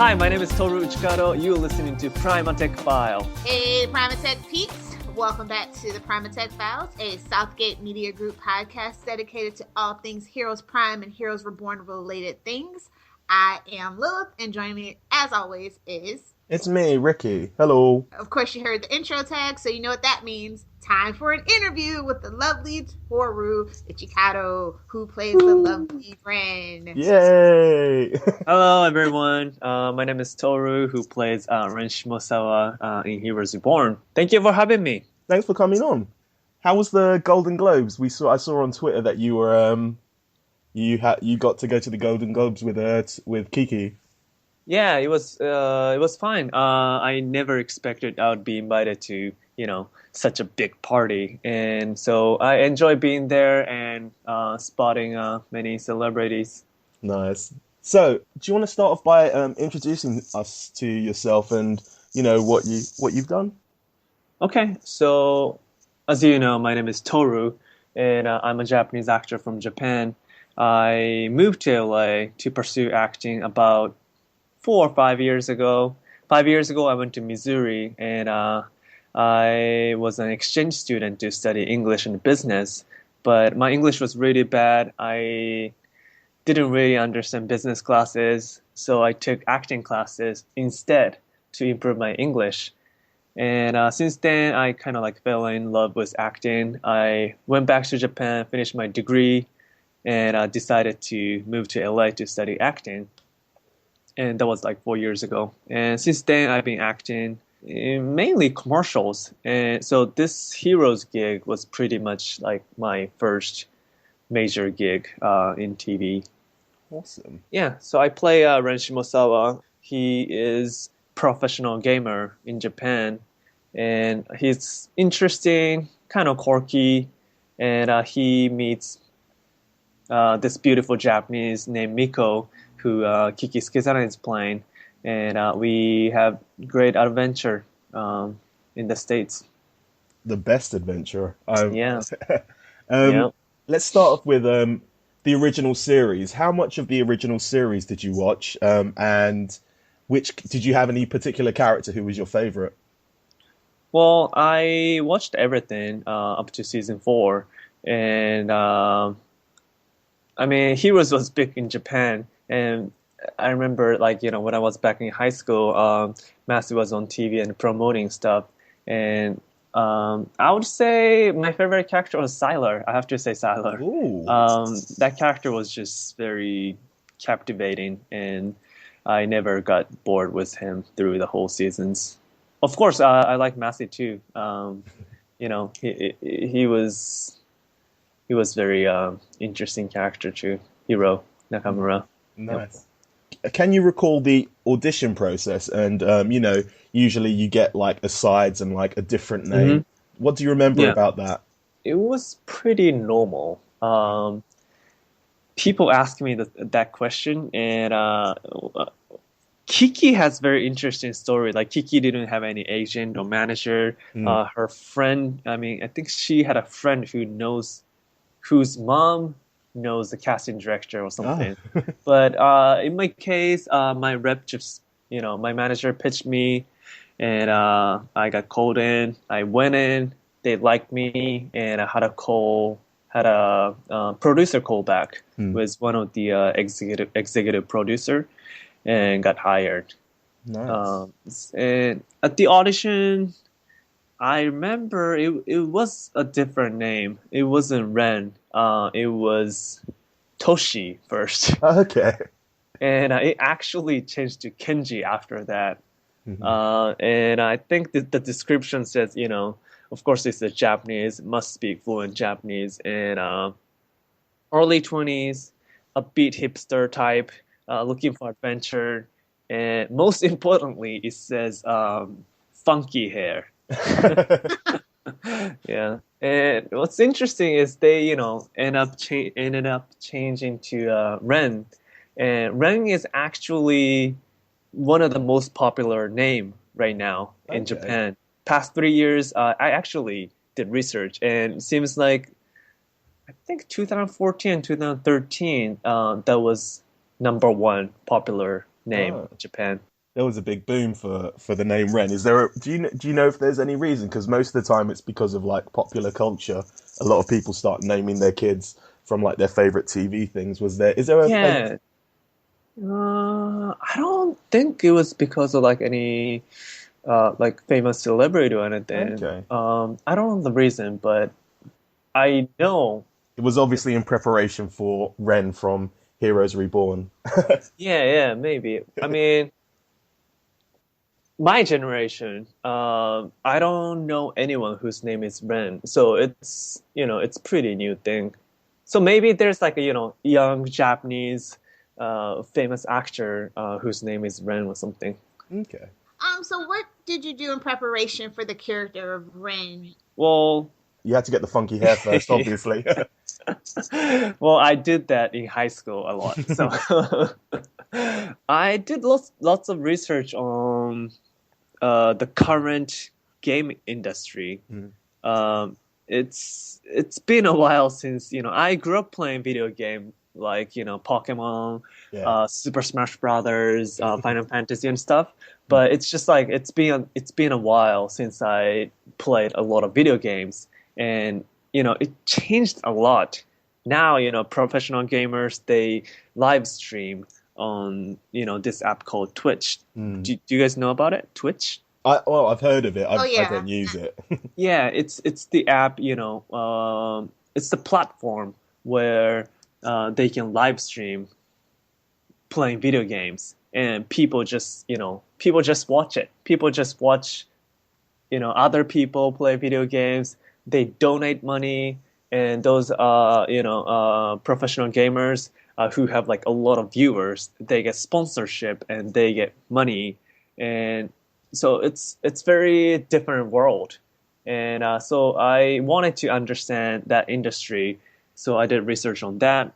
Hi, my name is Toru Uchikado. You're listening to Primatech File. Hey, Primatech peeps. Welcome back to the Primatech Files, a Southgate Media Group podcast dedicated to all things Heroes Prime and Heroes Reborn related things. I am Lilith, and joining me, as always, is... It's me, Ricky. Hello. Of course, you heard the intro tag, so you know what that means. Time for an interview with the lovely Toru Uchikado, who plays the lovely Ren. Yay! Hello, everyone. My name is Toru, who plays Ren Shimosawa in Heroes Reborn. Thank you for having me. Thanks for coming on. How was the Golden Globes? I saw on Twitter that you were you got to go to the Golden Globes with Kiki. Yeah, it was fine. I never expected I would be invited to, such a big party. And so I enjoy being there and spotting many celebrities. Nice. So, do you want to start off by introducing us to yourself and, what you've done? Okay, so as you know, my name is Toru, and I'm a Japanese actor from Japan. I moved to LA to pursue acting about 4 or 5 years ago. 5 years ago, I went to Missouri, and I was an exchange student to study English and business. But my English was really bad. I didn't really understand business classes, so I took acting classes instead to improve my English. And since then, I kind of fell in love with acting. I went back to Japan, finished my degree, and decided to move to LA to study acting. And that was 4 years ago. And since then, I've been acting in mainly commercials. And so this Heroes gig was pretty much my first major gig in TV. Awesome. Yeah, so I play Ren Shimosawa. He is professional gamer in Japan. And he's interesting, kind of quirky. And he meets this beautiful Japanese named Miko, who Kiki is playing, and we have great adventure in the States. The best adventure. Yeah. Yeah. Let's start off with the original series. How much of the original series did you watch? And did you have any particular character who was your favorite? Well, I watched everything up to season 4, and Heroes was big in Japan. And I remember, when I was back in high school, Masi was on TV and promoting stuff. And I would say my favorite character was Sylar. I have to say Sylar. Ooh. That character was just very captivating, and I never got bored with him through the whole seasons. Of course, I like Masi too. He was very interesting character too. Hiro Nakamura. Nice. Can you recall the audition process? And usually you get asides and a different name. Mm-hmm. What do you remember about that? It was pretty normal. People ask me that question, and Kiki has very interesting story. Kiki didn't have any agent or manager. Her friend, I think she had a friend whose mom knows the casting director or something. Oh. But in my case, my rep just, my manager pitched me, and I got called in. I went in, they liked me, and I had a producer call back with one of the executive producer, and got hired. Nice. And at the audition, I remember it was a different name. It wasn't Ren. It was Toshi first. Okay. And it actually changed to Kenji after that. Mm-hmm. And I think the description says, of course it's a Japanese, must speak fluent Japanese, and early 20s, upbeat hipster type, looking for adventure. And most importantly, it says funky hair. Yeah, and what's interesting is they, ended up changing to Ren, and Ren is actually one of the most popular name right now in Japan. Past 3 years, I actually did research, and it seems like I think 2014, 2013, that was #1 popular name in Japan. there was a big boom for the name Ren. Do you know if there's any reason? Because most of the time it's because of like popular culture. A lot of people start naming their kids from like their favorite TV things. Is there a Yeah, I don't think it was because of like any like famous celebrity or anything. okay? I don't know the reason, but I know. It was obviously in preparation for Ren from Heroes Reborn. Yeah, yeah, maybe. I mean, my generation, I don't know anyone whose name is Ren, so it's pretty new thing. So maybe there's like a young Japanese famous actor whose name is Ren or something. Okay. So what did you do in preparation for the character of Ren? Well, You had to get the funky hair first, obviously. well, I did that in high school a lot. So I did lots of research on the current game industry. Mm. It's been a while since I grew up playing video game like Pokemon, Yeah. Super Smash Brothers, Final Fantasy and stuff. But it's just like it's been a while since I played a lot of video games, and it changed a lot. Now professional gamers, they live stream on this app called Twitch. Mm. Do you guys know about it? Twitch? Well, I've heard of it. Oh I yeah. don't use it. Yeah, it's the app. It's the platform where they can live stream playing video games, and people just watch it. People just watch other people play video games. They donate money, and those professional gamers who have like a lot of viewers, they get sponsorship and they get money, and so it's very different world. And so I wanted to understand that industry, so I did research on that.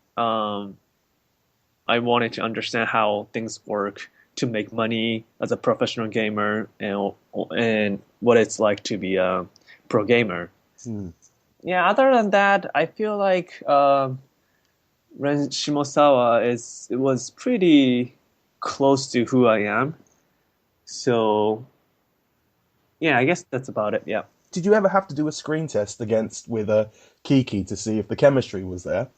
I wanted to understand how things work to make money as a professional gamer, and what it's like to be a pro gamer. Mm. Yeah, other than that, I feel like Ren Shimosawa was pretty close to who I am. So yeah, I guess that's about it. Yeah. Did you ever have to do a screen test with Kiki to see if the chemistry was there?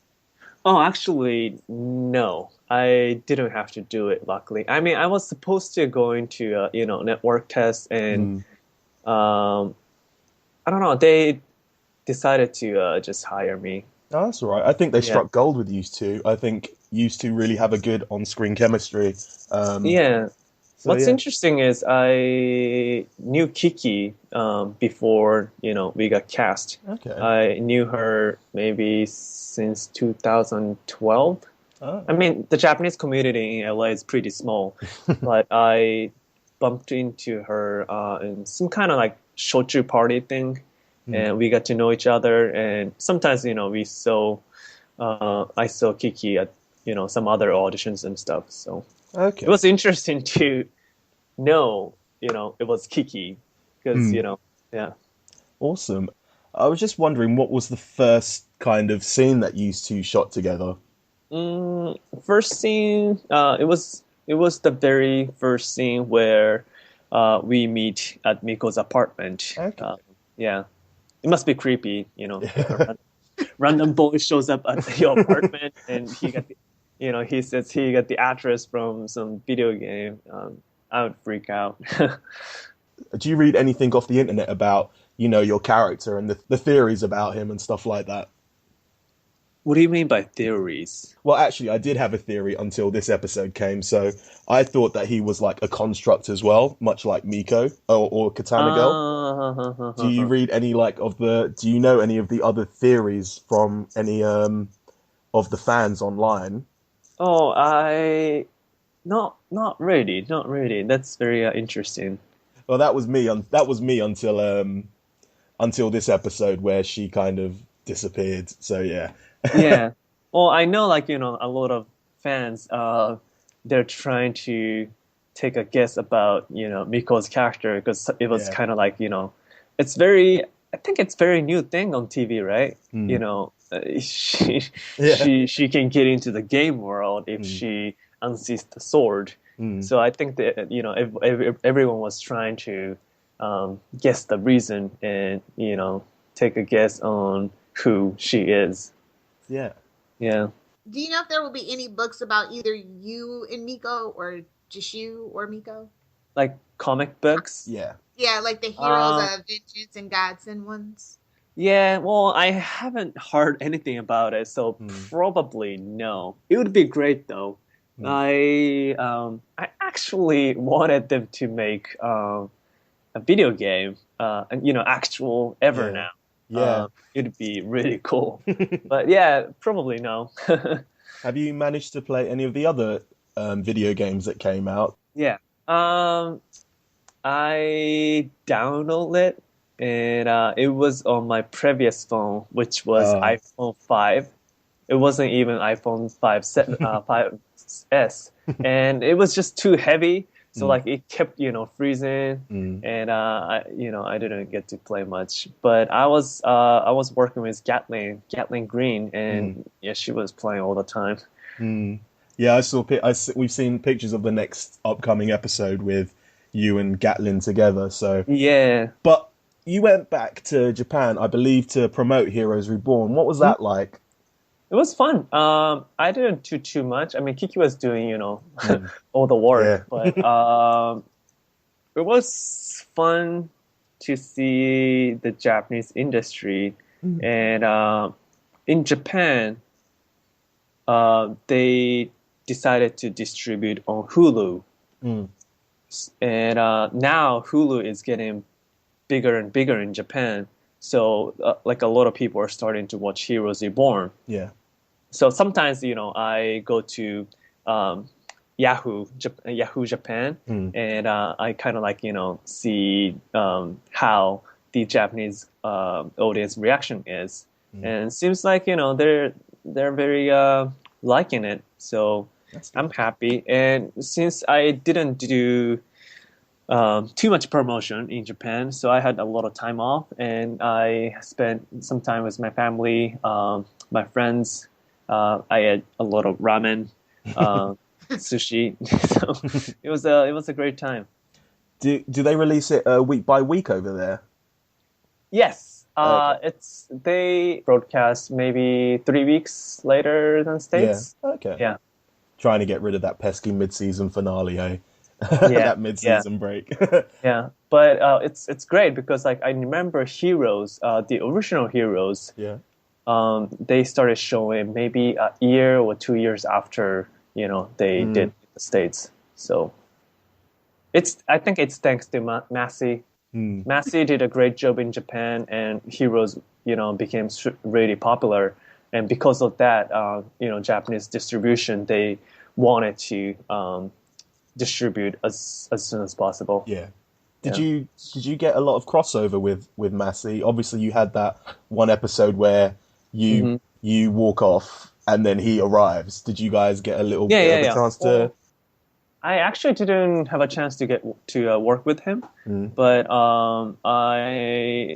Oh, actually, no. I didn't have to do it, luckily. I mean, I was supposed to go into network test, and Mm. I don't know. They decided to just hire me. Oh, that's all right. I think they Yeah. struck gold with used to. I think used to really have a good on-screen chemistry. Yeah. So What's yeah. interesting is I knew Kiki before we got cast. Okay. I knew her maybe since 2012. Oh. I mean, the Japanese community in LA is pretty small, but I bumped into her in some kind of like shochu party thing, and we got to know each other. And sometimes, I saw Kiki at some other auditions and stuff. So Okay. it was interesting to know, it was Kiki because yeah. Awesome. I was just wondering what was the first kind of scene that you two shot together? First scene, it was the very first scene where we meet at Miko's apartment. Okay. Yeah, it must be creepy, if a random boy shows up at your apartment and he says he got the address from some video game. I would freak out. Do you read anything off the internet about, your character and the theories about him and stuff like that? What do you mean by theories? Well, actually, I did have a theory until this episode came. So I thought that he was like a construct as well, much like Miko or Katana Girl. Do you read any do you know any of the other theories from any of the fans online? Oh, not really, not really. That's very interesting. Well, that was me. That was me until this episode where she kind of disappeared. So yeah. Yeah. Well, I know, like, a lot of fans, they're trying to take a guess about, Miko's character because it was Yeah. kind of like, I think it's very new thing on TV, right? She Yeah. she can get into the game world if she unseats the sword. So I think that if everyone was trying to guess the reason and take a guess on who she is. Yeah. Yeah. Do you know if there will be any books about either you and Miko, or just you or Miko? Like comic books? Yeah. Yeah, like the Heroes of Vengeance and Godsend ones. Yeah, well, I haven't heard anything about it, so probably no. It would be great though. I actually wanted them to make a video game, actual evernow. Yeah. It'd be really cool. But yeah, probably no. Have you managed to play any of the other video games that came out? Yeah. I downloaded it, and it was on my previous phone, which was iPhone 5. It wasn't even iPhone 5S, and it was just too heavy. So like it kept freezing, and I didn't get to play much. But I was working with Gatling Green, and yeah, she was playing all the time. Yeah, we've seen pictures of the next upcoming episode with you and Gatlin together. So yeah, but you went back to Japan, I believe, to promote Heroes Reborn. What was that like? It was fun. I didn't do too much. I mean, Kiki was doing all the work, but it was fun to see the Japanese industry. And in Japan, they decided to distribute on Hulu. And now Hulu is getting bigger and bigger in Japan. So like a lot of people are starting to watch Heroes Reborn. Yeah. So sometimes, I go to Yahoo Japan, and I kind of like, see how the Japanese audience reaction is. And it seems like, they're very liking it. So I'm happy. And since I didn't do too much promotion in Japan, so I had a lot of time off, and I spent some time with my family, my friends. I ate a lot of ramen, sushi. So it was a great time. Do they release it week by week over there? Yes. Okay. They broadcast maybe 3 weeks later than States. Yeah. Okay. Yeah. Trying to get rid of that pesky mid-season finale, eh? Yeah. That mid-season break. Yeah. But it's great because like I remember Heroes, the original Heroes. Yeah. They started showing maybe a year or 2 years after they did the States. So I think it's thanks to Masi. Masi did a great job in Japan, and Heroes became really popular. And because of that, Japanese distribution, they wanted to distribute as soon as possible. Yeah. Did you get a lot of crossover with Masi? Obviously, you had that one episode where you walk off and then he arrives. Did you guys get a little bit of a chance to? Well, I actually didn't have a chance to get to work with him, but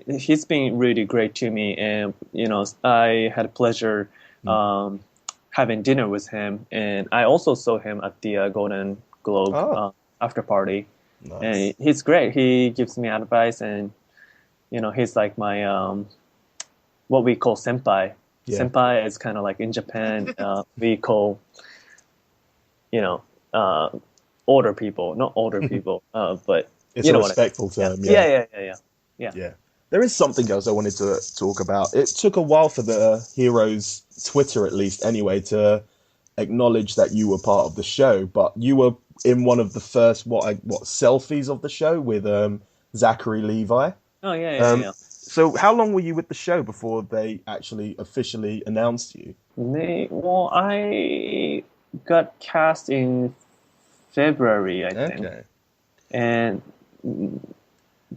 he's been really great to me, and I had pleasure having dinner with him, and I also saw him at the Golden Globe after party. Nice. And he's great. He gives me advice, and he's like my what we call senpai. Yeah. Senpai is kind of like in Japan we call older people, not older people, but it's a respectful term. Yeah. There is something else I wanted to talk about. It took a while for the Heroes Twitter, at least anyway, to acknowledge that you were part of the show, but you were in one of the first selfies of the show with Zachary Levi. Oh yeah. So how long were you with the show before they actually officially announced you? I got cast in February, I think. Okay. And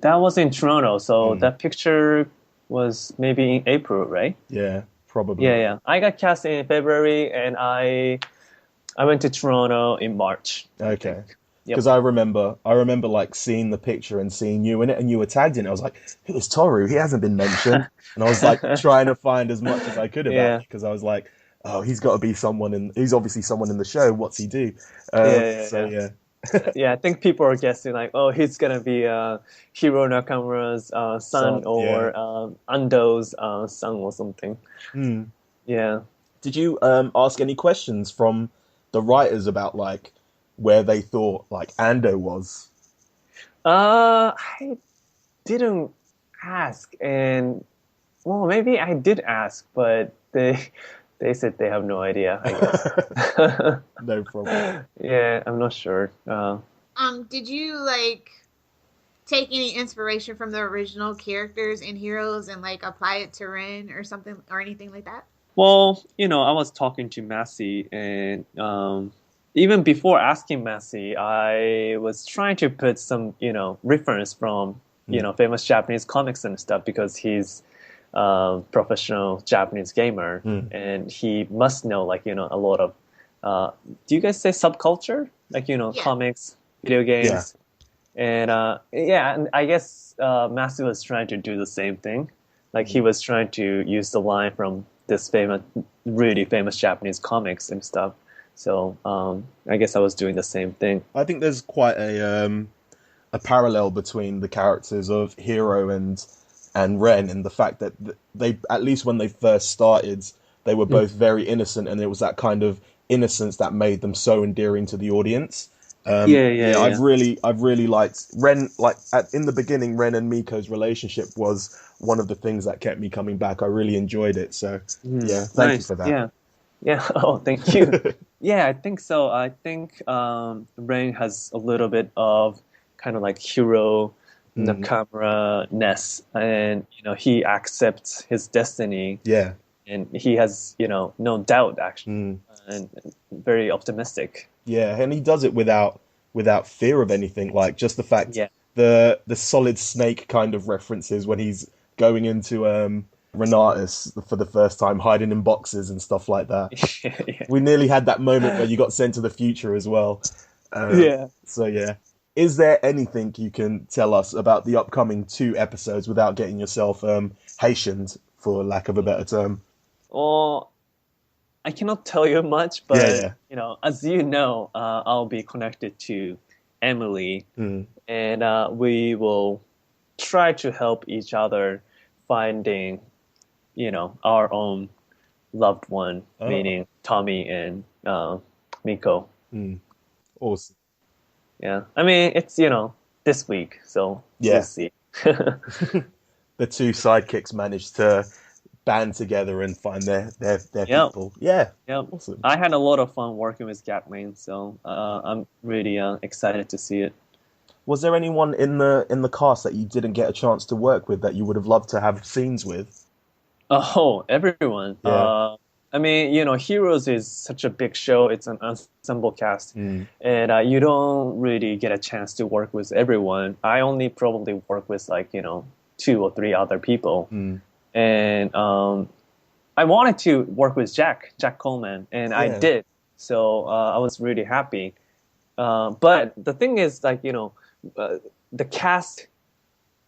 that was in Toronto, so that picture was maybe in April, right? Yeah, probably. Yeah. I got cast in February, and I went to Toronto in March. Okay. Because I remember like seeing the picture and seeing you in it, and you were tagged in it. I was like, "Who is Toru? He hasn't been mentioned." And I was like trying to find as much as I could about it, because I was like, "Oh, he's got to be someone he's obviously someone in the show. What's he do?" Yeah. Yeah, I think people are guessing like, oh, he's gonna be Hiro Nakamura's son So, yeah. or Ando's son or something. Hmm. Yeah. Did you ask any questions from the writers about like where they thought like Ando was? I didn't ask, and well, maybe I did ask, but they said they have no idea, I guess. No problem. Yeah, I'm not sure. Did you like take any inspiration from the original characters in Heroes and like apply it to Ren or something or anything like that? Well, I was talking to Masi, and even before asking Masi, I was trying to put some, reference from, Mm. famous Japanese comics and stuff because he's professional Japanese gamer, Mm. and he must know, like, a lot of, do you guys say subculture? Like, Yeah. comics, video Yeah. games, and yeah, and I guess Masi was trying to do the same thing. Like he was trying to use the line from this famous, really famous Japanese comics and stuff. So I guess I was doing the same thing. I think there's quite a parallel between the characters of Hiro and Ren in the fact that they, at least when they first started, they were both very innocent, and it was that kind of innocence that made them so endearing to the audience. Yeah. I've really liked Ren. Like in the beginning, Ren and Miko's relationship was one of the things that kept me coming back. I really enjoyed it. So yeah, thank you Nice. for that. Yeah. Oh, thank you. Yeah, I think so. I think Ren has a little bit of kind of like Hiro Mm. Nakamura-ness, and he accepts his destiny, Yeah. and he has no doubt actually, Mm. and very optimistic. Yeah, and he does it without fear of anything. Like just the fact Yeah. the Solid Snake kind of references when he's going into Renatus for the first time, hiding in boxes and stuff like that. Yeah. We nearly had that moment where you got sent to the future as well. Yeah. So yeah, is there anything you can tell us about the upcoming 2 episodes without getting yourself Haitian'd, for lack of a better term? Well, I cannot tell you much, Yeah, but yeah. as I'll be connected to Emily, Mm. and we will try to help each other finding, our own loved one, Oh, meaning Tommy and Miko. mm. Awesome. Yeah, I mean it's this week, so we'll Yeah. see. The two sidekicks managed to band together and find their Yeah, people. Yeah, yeah. awesome. I had a lot of fun working with Gatling, so I'm really excited to see it. Was there anyone in the cast that you didn't get a chance to work with that you would have loved to have scenes with? Oh, everyone. Yeah. I mean, Heroes is such a big show. It's an ensemble cast, Mm. and you don't really get a chance to work with everyone. I only probably work with like 2 or 3 other people, Mm. and I wanted to work with Jack Coleman, and I Yeah. did. So I was really happy. But the thing is, like the cast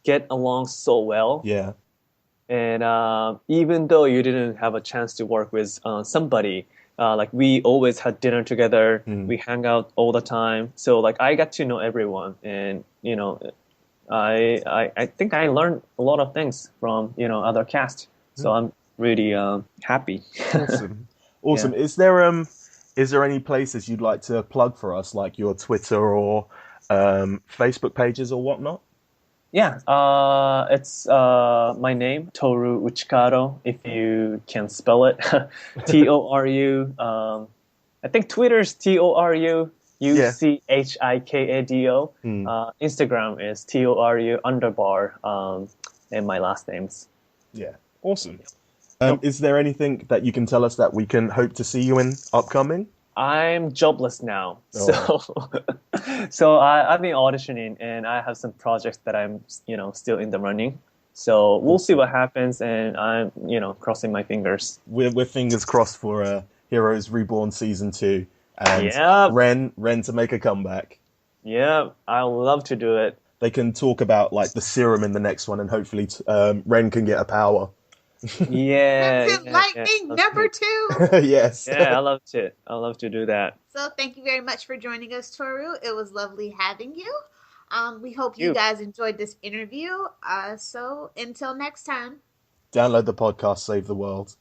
get along so well. Yeah. And even though you didn't have a chance to work with somebody, like we always had dinner together, Mm. we hang out all the time. So like I got to know everyone, and I think I learned a lot of things from other cast. So I'm really happy. Awesome. Yeah. Awesome. Is there any places you'd like to plug for us, like your Twitter or Facebook pages or whatnot? Yeah, it's my name, Toru Uchikado, if you can spell it. Toru. I think Twitter's Toru Uchikado. Hmm. Instagram is Toru _ and my last names. Yeah. Awesome. Yep. Is there anything that you can tell us that we can hope to see you in upcoming? I'm jobless now, Oh. so I've been auditioning, and I have some projects that I'm still in the running. So we'll see what happens, and I'm crossing my fingers. We're fingers crossed for Heroes Reborn season 2 and Yeah, Ren to make a comeback. yeah, I love to do it. They can talk about like the serum in the next one, and hopefully Ren can get a power. Yeah, Crimson yeah, yeah. Lightning Love number to. 2. Yes. Yeah, I love to. I love to do that. So thank you very much for joining us, Toru. It was lovely having you. We hope you You. guys enjoyed this interview. So until next time. Download the podcast, save the world.